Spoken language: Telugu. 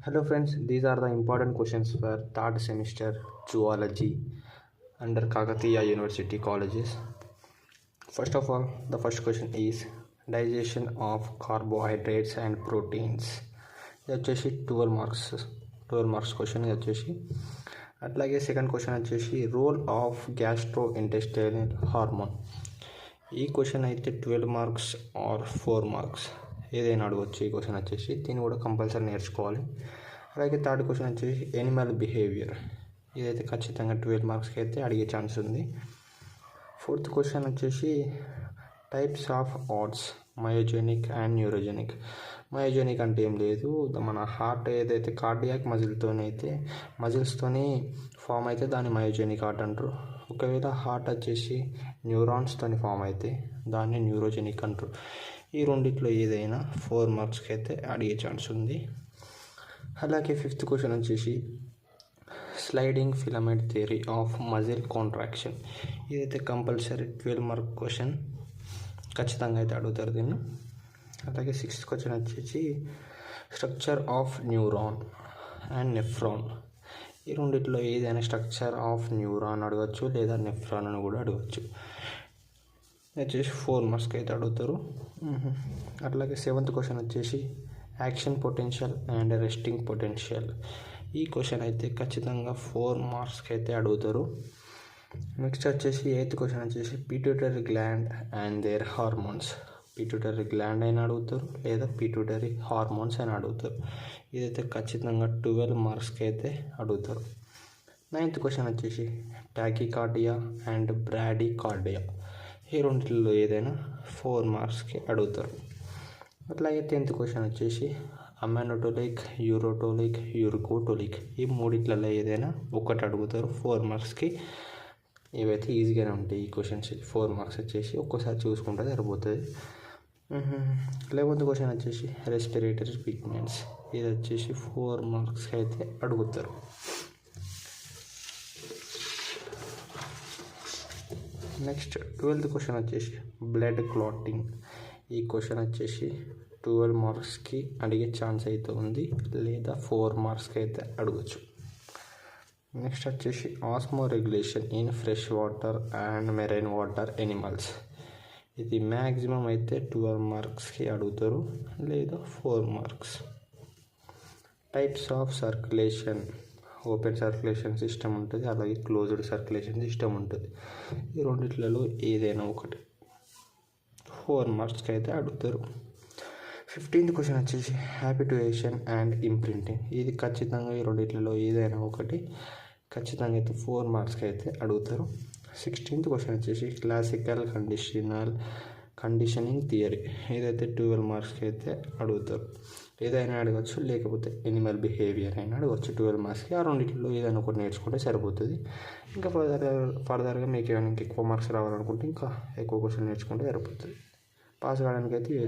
Hello friends, these are the important questions for third semester zoology under Kakatiya University colleges. First of all, the first question is digestion of carbohydrates and proteins. ఇది వచ్చేసి 12 మార్క్స్ క్వశ్చన్ ఇది వచ్చేసి. అట్లాగే సెకండ్ క్వశ్చన్ వచ్చేసి role of gastro intestinal hormone. ఈ క్వశ్చన్ అయితే 12 మార్క్స్ ఆర్ 4 మార్క్స్ ఏదైనా అడగవచ్చు. ఈ క్వశ్చన్ వచ్చేసి దీన్ని కూడా కంపల్సరీ నేర్చుకోవాలి. అలాగే థర్డ్ క్వశ్చన్ వచ్చేసి ఎనిమల్ బిహేవియర్. ఇదైతే ఖచ్చితంగా 12 మార్క్స్కి అయితే అడిగే ఛాన్స్ ఉంది. ఫోర్త్ క్వశ్చన్ వచ్చేసి types of hearts myogenic and neurogenic. Myogenic అంటే ఏం లేదు, మన హార్ట్ ఏదైతే కార్డియాక్ మజిల్స్తోని ఫామ్ అయితే దాన్ని మయోజెనిక్ హార్ట్ అంటారు. ఒకవేళ హార్ట్ వచ్చేసి న్యూరాన్స్తోని ఫామ్ అయితే దాన్ని న్యూరోజెనిక్ అంటారు. ఈ రెండిట్లో ఏదైనా 4 మార్క్స్కి అయితే అడిగే ఛాన్స్ ఉంది. అలాగే ఫిఫ్త్ క్వశ్చన్ వచ్చేసి sliding filament theory of muscle contraction. ఇదైతే కంపల్సరీ 12 మార్క్ క్వశ్చన్, ఖచ్చితంగా అయితే అడుగుతారు దీన్ని. అలాగే సిక్స్త్ క్వశ్చన్ వచ్చేసి structure of neuron and nephron. ఈ రెండిట్లో ఏదైనా స్ట్రక్చర్ ఆఫ్ న్యూరాన్ అడగచ్చు లేదా నెఫ్రాన్ అని కూడా అడగచ్చు. వచ్చేసి 4 మార్క్స్కి అయితే అడుగుతారు. అట్లాగే సెవెంత్ క్వశ్చన్ వచ్చేసి action potential and resting potential. ఈ క్వశ్చన్ అయితే ఖచ్చితంగా 4 మార్క్స్కి అయితే అడుగుతారు. నెక్స్ట్ వచ్చేసి ఎయిత్ క్వశ్చన్ వచ్చేసి pituitary gland and their hormones. Pituitary gland అయినా అడుగుతారు లేదా పిట్యూటరీ హార్మోన్స్ అయినా అడుగుతారు. ఇదైతే ఖచ్చితంగా 12 మార్క్స్కి అయితే అడుగుతారు. నైన్త్ క్వశ్చన్ వచ్చేసి టాకికార్డియా అండ్ బ్రాడీకార్డియా. ఈ రెండిట్లో ఏదైనా 4 మార్క్స్కి అడుగుతారు. అట్లాగే 10th క్వశ్చన్ వచ్చేసి అమెనోటోలిక్, యూరోటోలిక్, యూరికోటోలిక్. ఈ మూడిట్లలో ఏదైనా ఒకటి అడుగుతారు 4 మార్క్స్కి. ఇవైతే ఈజీగానే ఉంటాయి ఈ క్వశ్చన్స్. 4 మార్క్స్ వచ్చేసి ఒక్కోసారి చూసుకుంటే సరిపోతుంది. 11th క్వశ్చన్ వచ్చేసి రెస్పిరేటరీ పిగ్మెంట్స్. ఇది వచ్చేసి 4 మార్క్స్కి అయితే అడుగుతారు. నెక్స్ట్ 12th క్వశ్చన్ వచ్చేసి బ్లడ్ క్లాటింగ్. ఈ క్వశ్చన్ వచ్చేసి 12 మార్క్స్కి అడిగే ఛాన్స్ అయితే ఉంది లేదా 4 మార్క్స్కి అయితే అడగచ్చు. నెక్స్ట్ వచ్చేసి Osmo regulation in fresh water and marine water animals. ఇది మ్యాక్సిమం అయితే 12 మార్క్స్కి అడుగుతారు లేదా 4 marks. Types of circulation, open circulation system ఉంటుంది, అలాగే క్లోజ్డ్ సర్క్యులేషన్ సిస్టమ్ ఉంటుంది. ఈ రెండిట్లలో ఏదైనా ఒకటి 4 మార్క్స్కి అయితే అడుగుతారు. 15th క్వశ్చన్ వచ్చేసి హ్యాబిటుయేషన్ అండ్ ఇంప్రింటింగ్. ఇది ఖచ్చితంగా ఈ రెండిట్లలో ఏదైనా ఒకటి ఖచ్చితంగా అయితే 4 మార్క్స్కి అయితే అడుగుతారు. 16th క్వశ్చన్ వచ్చేసి క్లాసికల్ కండిషనింగ్ థియరీ. ఇదైతే 12 మార్క్స్కి అయితే అడుగుతారు. ఏదైనా అడగచ్చు లేకపోతే ఎనిమల్ బిహేవియర్ అయినా అడగచ్చు 12 మార్క్స్కి. ఆ రెండింటిలో ఏదైనా ఒకటి నేర్చుకుంటే సరిపోతుంది. ఇంకా ఫర్దర్గా మీకు ఏమైనా ఎక్కువ మార్క్స్ రావాలనుకుంటే ఇంకా ఎక్కువ క్వశ్చన్ నేర్చుకుంటే సరిపోతుంది. పాస్ కావడానికి అయితే